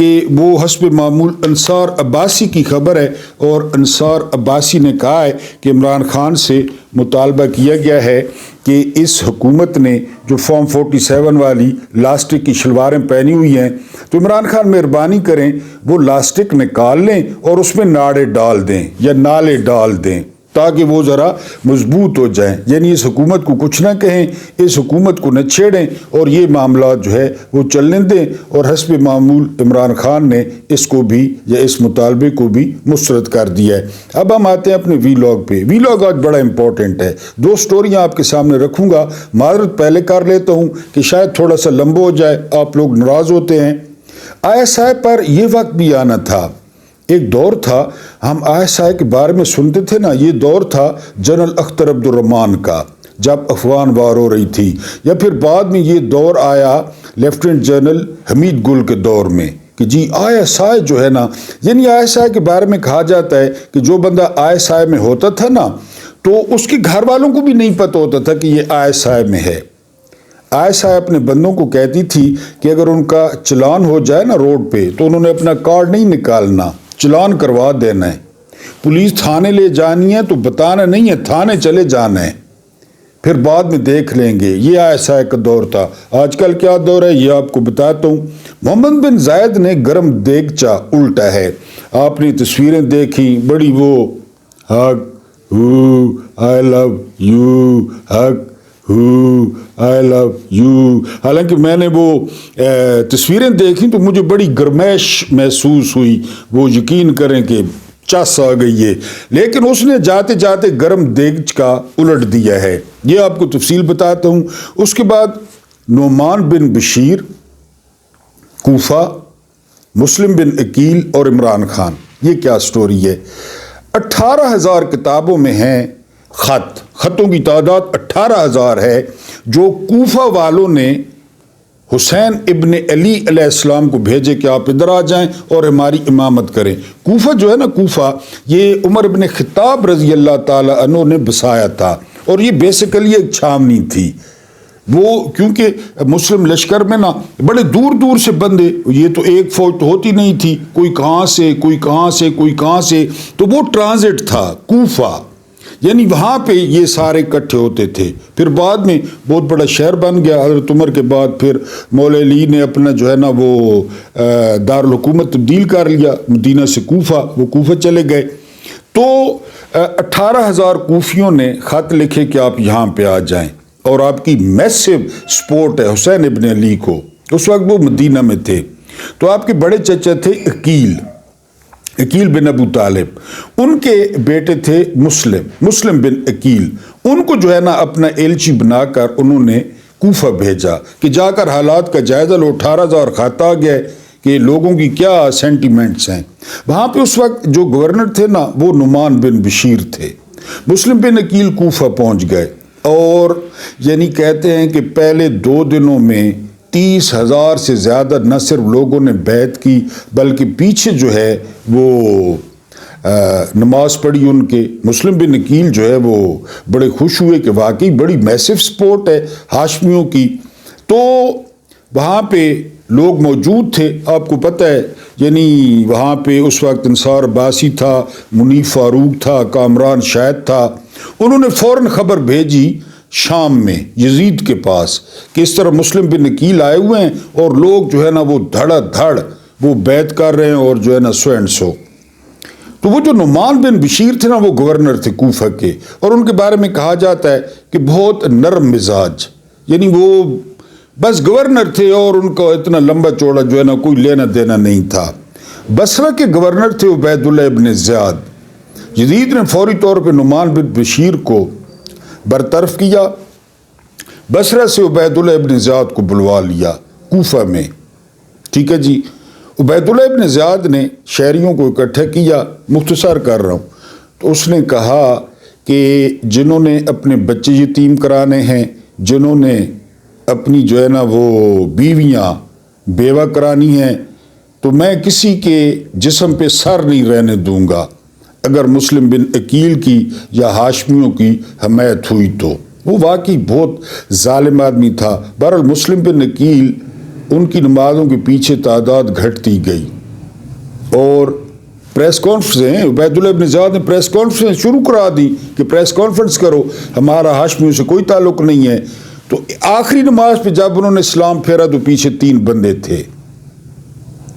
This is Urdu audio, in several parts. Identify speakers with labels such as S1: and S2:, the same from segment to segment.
S1: کہ وہ حسب معمول انصار عباسی کی خبر ہے، اور انصار عباسی نے کہا ہے کہ عمران خان سے مطالبہ کیا گیا ہے کہ اس حکومت نے جو فارم 47 والی لاسٹک کی شلواریں پہنی ہوئی ہیں، تو عمران خان مہربانی کریں وہ لاسٹک نکال لیں اور اس میں ناڑے ڈال دیں یا نالے ڈال دیں تاکہ وہ ذرا مضبوط ہو جائیں. یعنی اس حکومت کو کچھ نہ کہیں، اس حکومت کو نہ چھیڑیں اور یہ معاملات جو ہے وہ چلنے دیں. اور حسب معمول عمران خان نے اس کو بھی یا اس مطالبے کو بھی مسترد کر دیا ہے. اب ہم آتے ہیں اپنے وی لاگ پہ. وی لاگ آج بڑا امپورٹنٹ ہے. 2 سٹوریاں آپ کے سامنے رکھوں گا. معذرت پہلے کر لیتا ہوں کہ شاید تھوڑا سا لمبا ہو جائے، آپ لوگ ناراض ہوتے ہیں. ISI پر یہ وقت بھی آنا تھا. ایک دور تھا ہم ISI کے بارے میں سنتے تھے نا، یہ دور تھا جنرل اختر عبد الرحمان کا جب افغان وار ہو رہی تھی، یا پھر بعد میں یہ دور آیا لیفٹیننٹ جنرل حمید گل کے دور میں کہ جی ISI جو ہے نا، یعنی ISI کے بارے میں کہا جاتا ہے کہ جو بندہ ISI میں ہوتا تھا نا تو اس کے گھر والوں کو بھی نہیں پتہ ہوتا تھا کہ یہ ISI میں ہے. ISI اپنے بندوں کو کہتی تھی کہ اگر ان کا چلان ہو جائے نا روڈ پہ تو انہوں نے اپنا کارڈ نہیں نکالنا، چلان کروا دینا ہے. پولیس تھانے لے جانی ہے تو بتانا نہیں ہے، تھانے چلے جانا ہے، پھر بعد میں دیکھ لیں گے. یہ ISI کا دور تھا. آج کل کیا دور ہے یہ آپ کو بتاتا ہوں. محمد بن زائد نے گرم دیگچا الٹا ہے. آپ نے تصویریں دیکھی، بڑی وہ حق آئی لو یو، حق آئی لو یو. حالانکہ میں نے وہ تصویریں دیکھی تو مجھے بڑی گرمائش محسوس ہوئی. وہ یقین کریں کہ چس آ گئی ہے، لیکن اس نے جاتے جاتے گرم دیگچ کا الٹ دیا ہے. یہ آپ کو تفصیل بتاتا ہوں. اس کے بعد نعمان بن بشیر کوفہ، مسلم بن عقیل اور عمران خان. یہ کیا سٹوری ہے؟ 18,000 کتابوں میں ہیں خطوں کی تعداد 18,000 ہے جو کوفہ والوں نے حسین ابن علی علیہ السلام کو بھیجے کہ آپ ادھر آ جائیں اور ہماری امامت کریں. کوفہ جو ہے نا، کوفہ یہ عمر ابن خطاب رضی اللہ تعالی عنہ نے بسایا تھا، اور یہ بیسیکلی ایک چھاونی تھی. وہ کیونکہ مسلم لشکر میں نا بڑے دور دور سے بندے، یہ تو ایک فوج تو ہوتی نہیں تھی، کوئی کہاں سے کوئی کہاں سے کوئی کہاں سے، تو وہ ٹرانزٹ تھا کوفہ. یعنی وہاں پہ یہ سارے اکٹھے ہوتے تھے. پھر بعد میں بہت بڑا شہر بن گیا. حضرت عمر کے بعد پھر مولا علی نے اپنا جو ہے نا وہ دارالحکومت تبدیل کر لیا، مدینہ سے کوفہ، وہ کوفہ چلے گئے. تو 18,000 کوفیوں نے خط لکھے کہ آپ یہاں پہ آ جائیں، اور آپ کی میسو سپورٹ ہے حسین ابن علی کو. اس وقت وہ مدینہ میں تھے. تو آپ کے بڑے چچا تھے عقیل بن ابو طالب، ان کے بیٹے تھے مسلم بن عقیل. ان کو جو ہے نا اپنا ایلچی بنا کر انہوں نے کوفہ بھیجا کہ جا کر حالات کا جائزہ لو. 18,000 خط آ گئے کہ لوگوں کی کیا سینٹیمنٹس ہیں. وہاں پہ اس وقت جو گورنر تھے نا وہ نعمان بن بشیر تھے. مسلم بن عقیل کوفہ پہنچ گئے، اور یعنی کہتے ہیں کہ پہلے 2 دنوں میں 30,000 سے زیادہ نہ صرف لوگوں نے بیعت کی بلکہ پیچھے جو ہے وہ نماز پڑھی ان کے. مسلم بن عقیل جو ہے وہ بڑے خوش ہوئے کہ واقعی بڑی میسو سپورٹ ہے ہاشمیوں کی. تو وہاں پہ لوگ موجود تھے، آپ کو پتہ ہے. یعنی وہاں پہ اس وقت انصار عباسی تھا، منیف فاروق تھا، کامران شاہد تھا. انہوں نے فوراً خبر بھیجی شام میں یزید کے پاس کہ اس طرح مسلم بن عقیل آئے ہوئے ہیں، اور لوگ جو ہے نا وہ دھڑا دھڑ وہ بیعت کر رہے ہیں، اور جو ہے نا سو اینڈ سو. تو وہ جو نعمان بن بشیر تھے نا وہ گورنر تھے کوفہ کے، اور ان کے بارے میں کہا جاتا ہے کہ بہت نرم مزاج، یعنی وہ بس گورنر تھے اور ان کا اتنا لمبا چوڑا جو ہے نا کوئی لینا دینا نہیں تھا. بصرہ کے گورنر تھے عبید اللہ ابن زیاد. یزید نے فوری طور پہ نعمان بن بشیر کو برطرف کیا. بصرہ سے عبید اللہ ابن زیاد کو بلوا لیا کوفہ میں. ٹھیک ہے جی. عبید اللہ ابن زیاد نے شہریوں کو اکٹھا کیا. مختصر کر رہا ہوں. تو اس نے کہا کہ جنہوں نے اپنے بچے یتیم کرانے ہیں، جنہوں نے اپنی جو ہے نا وہ بیویاں بیوہ کرانی ہیں، تو میں کسی کے جسم پہ سر نہیں رہنے دوں گا اگر مسلم بن عقیل کی یا ہاشمیوں کی حمایت ہوئی تو. وہ واقعی بہت ظالم آدمی تھا. بہرحال مسلم بن عقیل ان کی نمازوں کے پیچھے تعداد گھٹتی گئی، اور پریس کانفرنسیں عبید اللہ ابن زیاد نے پریس کانفرنس شروع کرا دی کہ پریس کانفرنس کرو، ہمارا ہاشمیوں سے کوئی تعلق نہیں ہے۔ تو آخری نماز پہ جب انہوں نے سلام پھیرا تو پیچھے 3 بندے تھے،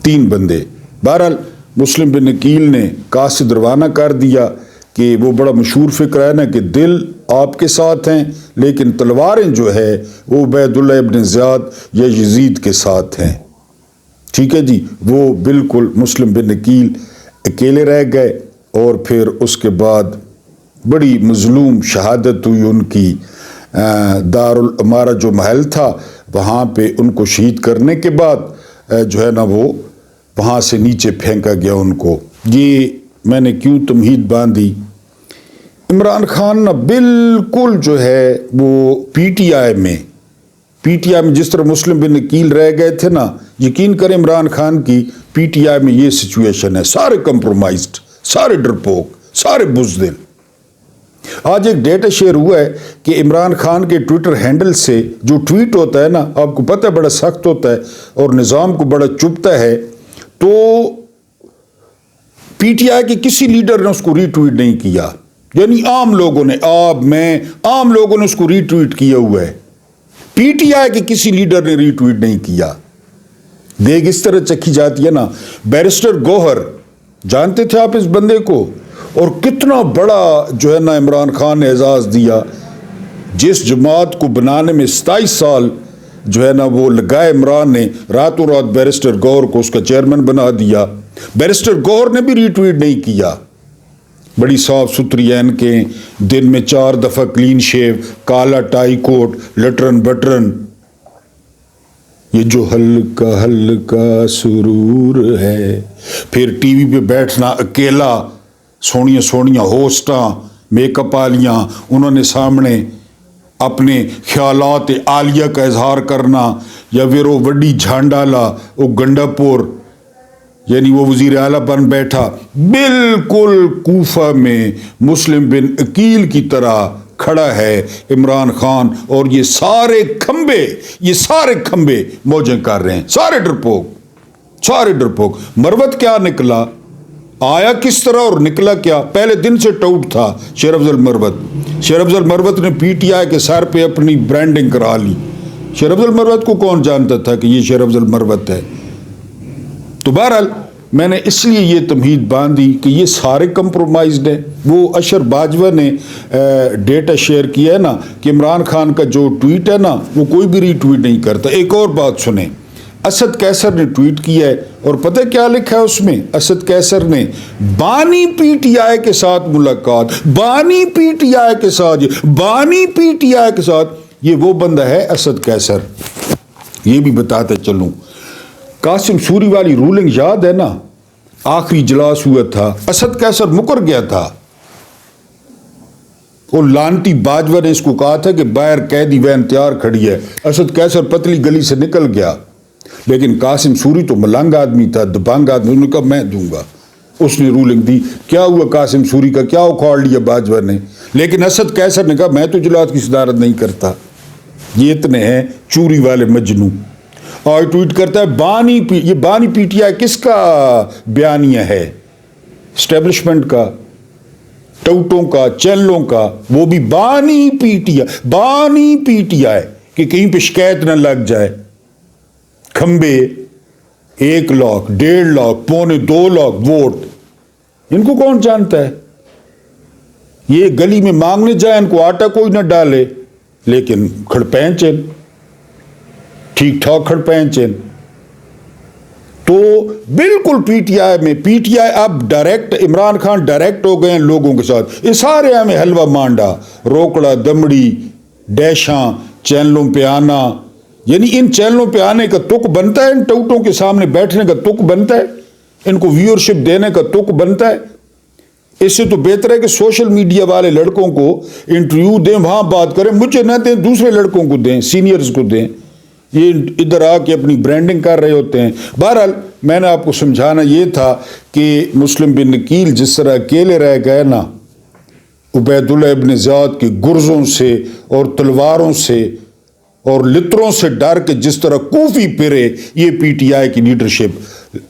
S1: 3 بندے۔ بہرحال مسلم بن عقیل نے قاصد روانہ کر دیا کہ وہ بڑا مشہور فکر ہے نا کہ دل آپ کے ساتھ ہیں لیکن تلواریں جو ہے وہ عبید اللہ ابن زیاد یا یزید کے ساتھ ہیں۔ ٹھیک ہے جی، وہ بالکل مسلم بن عقیل اکیلے رہ گئے، اور پھر اس کے بعد بڑی مظلوم شہادت ہوئی ان کی۔ دارالامارہ جو محل تھا وہاں پہ ان کو شہید کرنے کے بعد جو ہے نا وہ وہاں سے نیچے پھینکا گیا ان کو۔ یہ میں نے کیوں تمہید باندھی؟ عمران خان نا بالکل جو ہے وہ پی ٹی آئی میں جس طرح مسلم بن عقیل رہ گئے تھے نا، یقین کریں عمران خان کی پی ٹی آئی میں یہ سچویشن ہے، سارے کمپرومائزڈ، سارے ڈرپوک، سارے بزدل۔ آج ایک ڈیٹا شیئر ہوا ہے کہ عمران خان کے ٹویٹر ہینڈل سے جو ٹویٹ ہوتا ہے نا، آپ کو پتہ ہے بڑا سخت ہوتا ہے اور نظام کو بڑا چبھتا ہے، تو پی ٹی آئی کے کسی لیڈر نے اس کو ری ٹویٹ نہیں کیا، یعنی عام لوگوں نے، آپ میں عام لوگوں نے اس کو ری ٹویٹ کیا ہوا ہے، پی ٹی آئی کے کسی لیڈر نے ری ٹویٹ نہیں کیا۔ دیکھ اس طرح چکھی جاتی ہے نا۔ بیرسٹر گوہر، جانتے تھے آپ اس بندے کو؟ اور کتنا بڑا جو ہے نا عمران خان نے اعزاز دیا، جس جماعت کو بنانے میں 27 سال جو ہے نا وہ لگائے عمران نے، راتوں رات بیرسٹر گوہر کو اس کا چیئرمین بنا دیا۔ بیرسٹر گوہر نے بھی ری ٹویٹ نہیں کیا۔ بڑی صاف ستھری اینکیں، دن میں 4 دفعہ کلین شیو، کالا ٹائی کوٹ، لٹرن بٹرن، یہ جو ہلکا ہلکا سرور ہے۔ پھر ٹی وی پہ بیٹھنا اکیلا، سونیاں سونیاں ہوسٹاں، میک اپ والیاں، انہوں نے سامنے اپنے خیالات عالیہ کا اظہار کرنا، یا پھر وہ وڈی جھانڈالا، وہ گنڈا پور، یعنی وہ وزیر اعلیٰ بن بیٹھا، بالکل کوفہ میں مسلم بن عقیل کی طرح کھڑا ہے عمران خان، اور یہ سارے کھمبے موجیں کر رہے ہیں، سارے ڈرپوک۔ مروت کیا نکلا، آیا کس طرح اور نکلا کیا؟ پہلے دن سے ٹاؤٹ تھا شیر افضل مروت نے پی ٹی آئی کے سر پہ اپنی برانڈنگ کرا لی۔ شیر افضل مروت کو کون جانتا تھا کہ یہ شیر افضل مروت ہے؟ تو بہرحال میں نے اس لیے یہ تمہید باندھی کہ یہ سارے کمپرومائزڈ ہیں۔ وہ اشر باجوہ نے ڈیٹا شیئر کیا ہے نا کہ عمران خان کا جو ٹویٹ ہے نا وہ کوئی بھی ری ٹویٹ نہیں کرتا۔ ایک اور بات سنیں، اسد قیصر نے ٹویٹ کیا ہے، اور پتہ کیا لکھا ہے اس میں؟ اسد قیصر نے بانی پی ٹی آئی کے ساتھ ملاقات، بانی پی ٹی آئی کے ساتھ، یہ وہ بندہ ہے اسد قیصر۔ یہ بھی بتاتے چلوں، قاسم سوری والی رولنگ یاد ہے نا؟ آخری اجلاس ہوا تھا، اسد قیصر مکر گیا تھا، اور لانتی باجوہ نے اس کو کہا تھا کہ باہر قیدی وین تیار کھڑی ہے، اسد قیصر پتلی گلی سے نکل گیا، لیکن قاسم سوری تو ملنگ آدمی تھا، دبنگ آدمی، انہوں نے کہا میں دوں گا، اس نے رولنگ دی۔ کیا ہوا قاسم سوری کا؟ کیا اکھاڑ لیا باجوہ نے، لیکن اسد قیصر نے کہا میں تو اجلاس کی صدارت نہیں کرتا۔ یہ اتنے ہیں چوری والے مجنوں۔ اور ٹویٹ کرتا ہے یہ بانی پی ٹی آئی کس کا بیانیہ ہے؟ اسٹیبلشمنٹ کا، ٹوٹوں کا، چینلوں کا، وہ بھی بانی پی ٹی آئی کہ کہیں پہ شکایت نہ لگ جائے۔ کھمبے 1 لاکھ، 1.5 لاکھ، 2.25 لاکھ ووٹ، ان کو کون جانتا ہے؟ یہ گلی میں مانگنے جائیں ان کو آٹا کوئی نہ ڈالے، لیکن کھڑپینچ، ٹھیک ٹھاک کھڑپینچ۔ تو بالکل پی ٹی آئی اب ڈائریکٹ، عمران خان ڈائریکٹ ہو گئے ہیں لوگوں کے ساتھ۔ اس سارے ہمیں حلوہ مانڈا، روکڑا، دمڑی، ڈیشاں، چینلوں پہ آنا، یعنی ان چینلوں پہ آنے کا تک بنتا ہے، ان ٹوٹوں کے سامنے بیٹھنے کا تک بنتا ہے، ان کو ویورشپ دینے کا تک بنتا ہے۔ اس سے تو بہتر ہے کہ سوشل میڈیا والے لڑکوں کو انٹرویو دیں، وہاں بات کریں، مجھے نہ دیں، دوسرے لڑکوں کو دیں، سینئرز کو دیں۔ یہ ادھر آ کے اپنی برانڈنگ کر رہے ہوتے ہیں۔ بہرحال میں نے آپ کو سمجھانا یہ تھا کہ مسلم بن عقیل جس طرح اکیلے رہ گئے نا عبید اللہ ابن زیاد کی گرزوں سے اور تلواروں سے، اور لتروں سے ڈر کے جس طرح کوفی پھرے یہ پی ٹی آئی کی لیڈرشپ.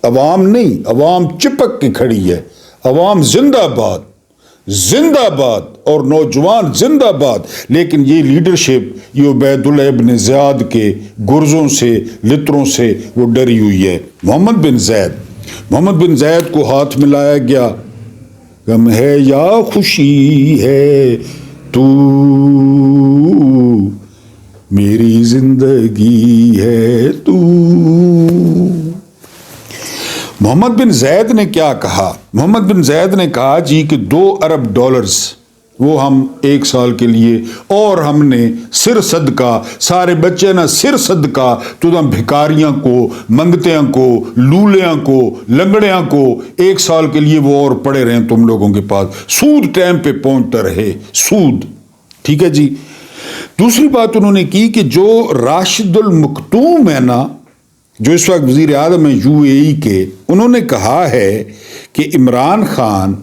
S1: عوام نہیں، عوام چپک کے کھڑی ہے. عوام زندہ باد، زندہ باد، اور نوجوان زندہ باد. لیکن یہ لیڈرشپ یہ عبید اللہ ابن زیاد کے گرزوں سے، لتروں سے وہ ڈری ہوئی ہے. محمد بن زید کو ہاتھ ملایا گیا. غم ہے یا خوشی ہے تو میری زندگی ہے تو. محمد بن زید نے کیا کہا؟ محمد بن زید نے کہا جی کہ $2 ارب وہ ہم 1 سال کے لیے، اور ہم نے سر صدقہ، سارے بچے نا سر صدقہ تو نہ بھکاریاں کو، منگتیاں کو، لولیاں کو، لنگڑیاں کو 1 سال کے لیے وہ اور پڑے رہیں تم لوگوں کے پاس. سود ٹائم پہ پہنچتا رہے، سود. ٹھیک ہے جی. دوسری بات انہوں نے کی کہ جو راشد المختوم ہے نا، جو اس وقت وزیر اعظم ہیں UAE کے، انہوں نے کہا ہے کہ عمران خان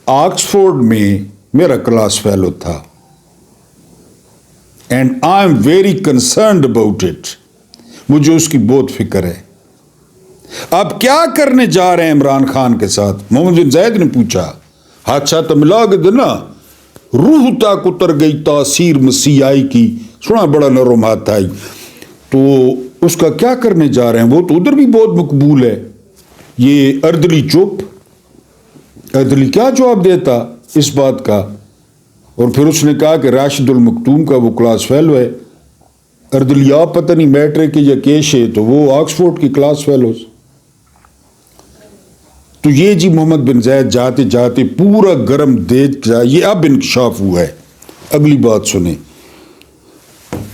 S1: آکسفورڈ میں میرا کلاس فیلو تھا. And I am very concerned about it. مجھے اس کی بہت فکر ہے. آپ کیا کرنے جا رہے ہیں عمران خان کے ساتھ؟ محمد بن زید نے پوچھا. حادثہ تو ملا کے دینا، روح تک اتر گئی تاثیر مسیحائی کی. سنا بڑا نرم ہاتھ آئی. تو اس کا کیا کرنے جا رہے ہیں؟ وہ تو ادھر بھی بہت مقبول ہے. یہ اردلی چپ، اردلی کیا جواب دیتا اس بات کا؟ اور پھر اس نے کہا کہ راشد المختوم کا وہ کلاس فیلو ہے. اردلی آپ پتہ نہیں میٹرک یا کیش ہے، تو وہ آکسفورڈ کی کلاس فیلوز. تو یہ جی محمد بن زید جاتے جاتے پورا گرم دیکھ جائے. یہ اب انکشاف ہوا ہے. اگلی بات سنیں.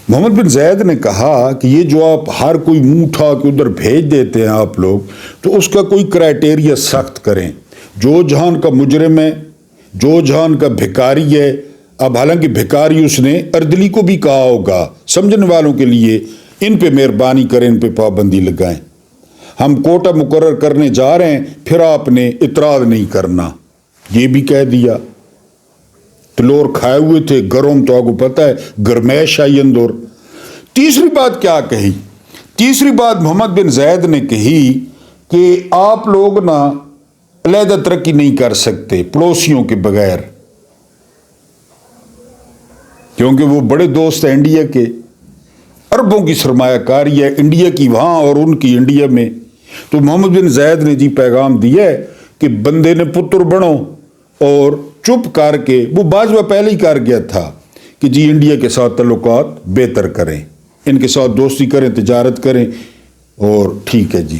S1: محمد بن زید نے کہا کہ یہ جو آپ ہر کوئی منہ اٹھا کے ادھر بھیج دیتے ہیں آپ لوگ، تو اس کا کوئی کرائٹیریا سخت کریں. جو جہان کا مجرم ہے، جو جہان کا بھکاری ہے. اب حالانکہ بھکاری اس نے اردلی کو بھی کہا ہوگا. سمجھنے والوں کے لیے ان پہ مہربانی کریں، ان پہ پابندی لگائیں. ہم کوٹہ مقرر کرنے جا رہے ہیں، پھر آپ نے اعتراض نہیں کرنا، یہ بھی کہہ دیا. تلور کھائے ہوئے تھے، گرم تو آپ کو پتہ ہے گرمیش آئی اندر. تیسری بات کیا کہی؟ تیسری بات محمد بن زید نے کہی کہ آپ لوگ نا علیحدہ ترقی نہیں کر سکتے پڑوسیوں کے بغیر، کیونکہ وہ بڑے دوست ہیں انڈیا کے. اربوں کی سرمایہ کاری ہے انڈیا کی وہاں اور ان کی انڈیا میں. تو محمد بن زید نے جی پیغام دیا ہے کہ بندے نے پتر بنو، اور چپ کر کے، وہ باجوہ پہلے ہی کر گیا تھا کہ جی انڈیا کے ساتھ تعلقات بہتر کریں، ان کے ساتھ دوستی کریں، تجارت کریں، اور ٹھیک ہے جی.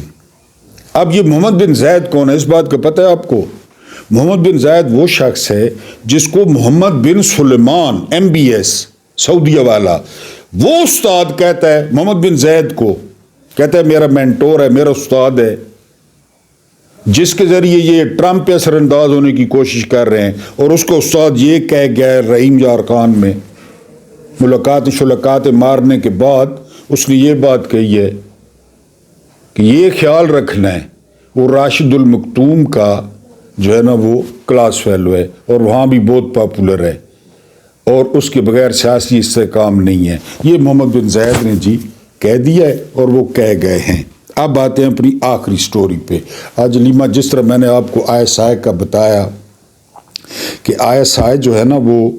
S1: اب یہ محمد بن زید کون ہے؟ اس بات کا پتہ ہے آپ کو؟ محمد بن زید وہ شخص ہے جس کو محمد بن سلیمان MBS سعودیہ والا، وہ استاد کہتا ہے محمد بن زید کو، کہتا ہے میرا مینٹور ہے، میرا استاد ہے، جس کے ذریعے یہ ٹرمپ پہ اثر انداز ہونے کی کوشش کر رہے ہیں. اور اس کو استاد یہ کہہ گیا رحیم یار خان میں ملاقات مارنے کے بعد، اس نے یہ بات کہی ہے کہ یہ خیال رکھنا ہے وہ راشد المختوم کا جو ہے نا وہ کلاس فیلو ہے، اور وہاں بھی بہت پاپولر ہے، اور اس کے بغیر سیاسی استحکام نہیں ہے. یہ محمد بن زید نے جی کہہ دیا ہے، اور وہ کہہ گئے ہیں. اب آتے ہیں اپنی آخری سٹوری پہ. آج لیما جس طرح میں نے آپ کو ISI کا بتایا کہ ISI جو ہے نا وہ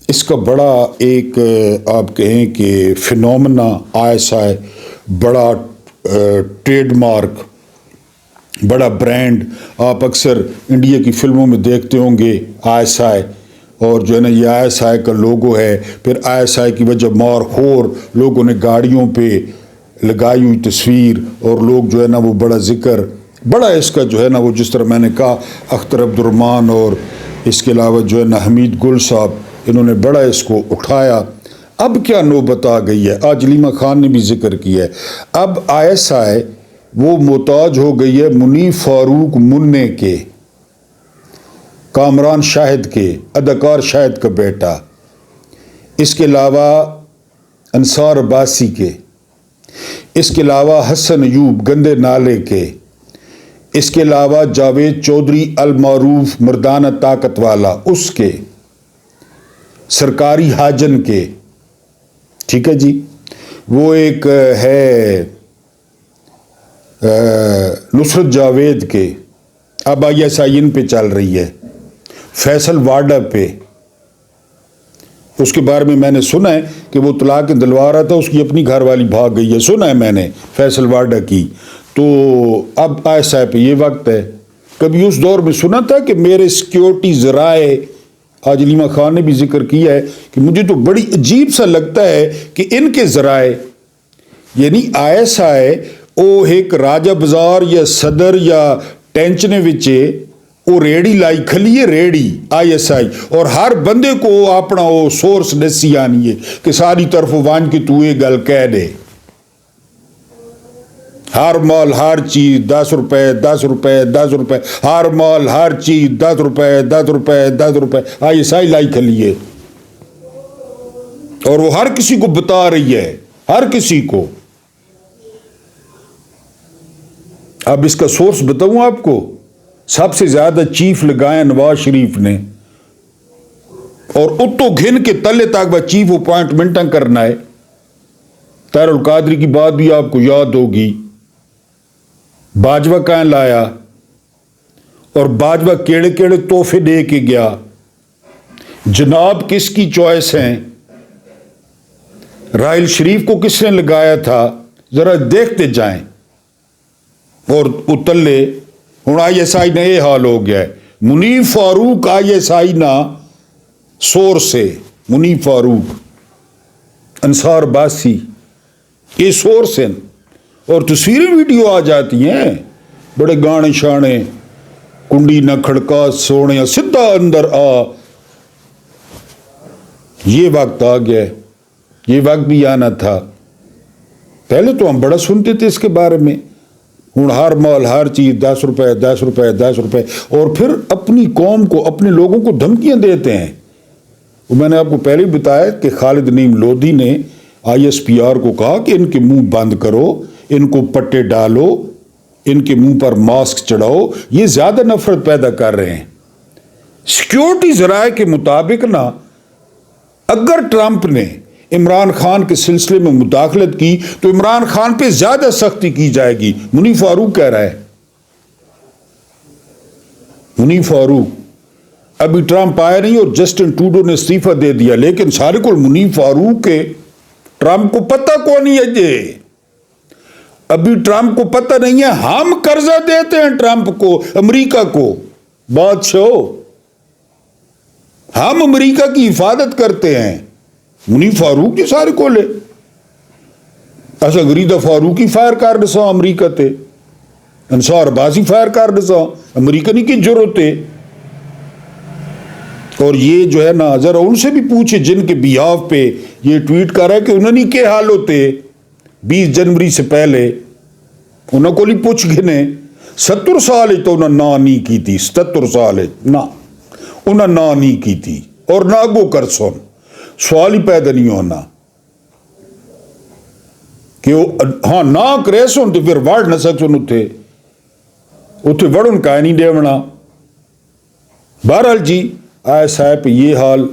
S1: اس کا بڑا ایک آپ کہیں کہ فینومنا، ISI بڑا ٹریڈ مارک، بڑا برانڈ. آپ اکثر انڈیا کی فلموں میں دیکھتے ہوں گے ISI، اور جو ہے نا یہ ISI کا لوگو ہے. پھر ISI کی وجہ مار خور لوگوں نے گاڑیوں پہ لگائی ہوئی تصویر، اور لوگ جو ہے نا وہ بڑا ذکر، بڑا اس کا جو ہے نا وہ جس طرح میں نے کہا اختر عبد الرحمن اور اس کے علاوہ جو ہے نا حمید گل صاحب، انہوں نے بڑا اس کو اٹھایا. اب کیا نوبت آ گئی ہے؟ آج لیما خان نے بھی ذکر کیا ہے. اب ISI وہ محتاج ہو گئی ہے منیف فاروق مننے کے، کامران شاہد کے، اداکار شاہد کا بیٹا، اس کے علاوہ انصار عباسی کے، اس کے علاوہ حسن ایوب گندے نالے کے، اس کے علاوہ جاوید چودھری المعروف مردانہ طاقت والا اس کے، سرکاری حاجن کے. ٹھیک ہے جی. وہ ایک ہے نصرت جاوید کے، اب ISI ان پہ چل رہی ہے، فیصل واڈا پہ، اس کے بارے میں نے سنا ہے کہ وہ طلاق دلوا رہا تھا، اس کی اپنی گھر والی بھاگ گئی ہے، سنا ہے میں نے فیصل واڈا کی۔ تو اب ISI پہ یہ وقت ہے۔ کبھی اس دور میں سنا تھا کہ میرے سیکیورٹی ذرائع، آج علیمہ خان نے بھی ذکر کیا ہے کہ مجھے تو بڑی عجیب سا لگتا ہے کہ ان کے ذرائع، یعنی ISI وہ ایک راجہ بازار یا صدر یا ٹینچنے وچے وہ ریڑی لائی کھلی ہے، ریڑی ISI، اور ہر بندے کو اپنا وہ سورس دسی آنی ہے کہ ساری طرف وان کے تو یہ گل کہہ دے، ہر مال ہر چیز 10 روپے 10 روپے 10 روپے، ہر مال ہر چیز 10 روپے 10 روپے 10 روپے، ISI لائی کھلی ہے، اور وہ ہر کسی کو بتا رہی ہے، ہر کسی کو۔ اب اس کا سورس بتاؤں آپ کو، سب سے زیادہ چیف لگایا نواز شریف نے، اور اتو گھن کے تلے تک وہ چیف اپوائنٹمنٹاں کرنا ہے۔ طاہر القادری کی بات بھی آپ کو یاد ہوگی، باجوہ کہاں لایا، اور باجوہ کیڑے کیڑے تحفے دے کے گیا۔ جناب کس کی چوائس ہیں؟ راحیل شریف کو کس نے لگایا تھا؟ ذرا دیکھتے جائیں۔ اور اتلے ہوں ISI نے یہ حال ہو گیا ہے۔ منیف فاروق ISI نا سور سے، منیف فاروق، انصار باسی، یہ سور سے، اور تصویریں ویڈیو آ جاتی ہیں، بڑے گانے شانے، کنڈی نہ کھڑکا سونے سدھا اندر آ۔ یہ وقت آ گیا، یہ وقت بھی آنا تھا۔ پہلے تو ہم بڑا سنتے تھے اس کے بارے میں، ہوں ہر مال ہر چیز 10 روپے 10 روپے 10 روپے، اور پھر اپنی قوم کو، اپنے لوگوں کو دھمکیاں دیتے ہیں۔ میں نے آپ کو پہلے ہی بتایا کہ خالد نعیم لودھی نے ISPR کو کہا کہ ان کے منہ بند کرو، ان کو پٹے ڈالو، ان کے منہ پر ماسک چڑھاؤ، یہ زیادہ نفرت پیدا کر رہے ہیں۔ سیکیورٹی ذرائع کے مطابق نا، اگر ٹرمپ نے عمران خان کے سلسلے میں مداخلت کی تو عمران خان پہ زیادہ سختی کی جائے گی۔ منیف فاروق کہہ رہا ہے، منیف فاروق، ابھی ٹرمپ آیا نہیں اور جسٹن ٹروڈو نے استعفیٰ دے دیا، لیکن سارے کو منیف فاروق کے ٹرمپ کو پتہ کون نہیں ہے جی، ابھی ٹرمپ کو پتہ نہیں ہے، ہم قرضہ دیتے ہیں ٹرمپ کو، امریکہ کو، بادشاہ، ہم امریکہ کی حفاظت کرتے ہیں۔ منیف فاروق جی سارے کو لے، ایسا غریدہ فاروقی فائر کر دسا امریکہ تے، انصار بازی فائر کر دسا امریکہ نہیں کی ضرورت ہے۔ اور یہ جو ہے نا، ذرا ان سے بھی پوچھے جن کے بیاف پہ یہ ٹویٹ کر رہا ہے کہ انہوں نے کیا حال ہوتے 20 جنوری سے پہلے، انہوں کو نہیں پوچھ گنے 70 سال تو انہوں نے نہ نہیں کی تھی، 77 سال نہ انہوں نے نہ نہیں کی تھی، اور نہ گو کر سن، سوال ہی پیدا نہیں ہونا کہ وہ ہاں نہ کرے سن تو پھر وڑ نہ سکسن اتھے وڑن کا نہیں دیونا۔ بہرحال جی ISI پہ یہ حال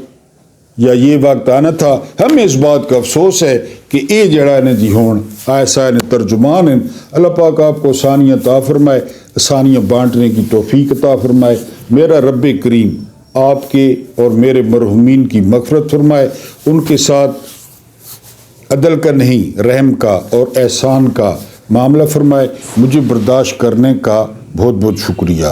S1: یا یہ وقت آنا تھا۔ ہمیں اس بات کا افسوس ہے کہ یہ جڑا نے جی ہون ISI نے ترجمان ہیں، اللہ پاک آپ کو آسانیاں عطا فرمائے، آسانیاں بانٹنے کی توفیق عطا فرمائے۔ میرا رب کریم آپ کے اور میرے مرحومین کی مغفرت فرمائے، ان کے ساتھ عدل کا نہیں رحم کا اور احسان کا معاملہ فرمائے۔ مجھے برداشت کرنے کا بہت بہت شکریہ۔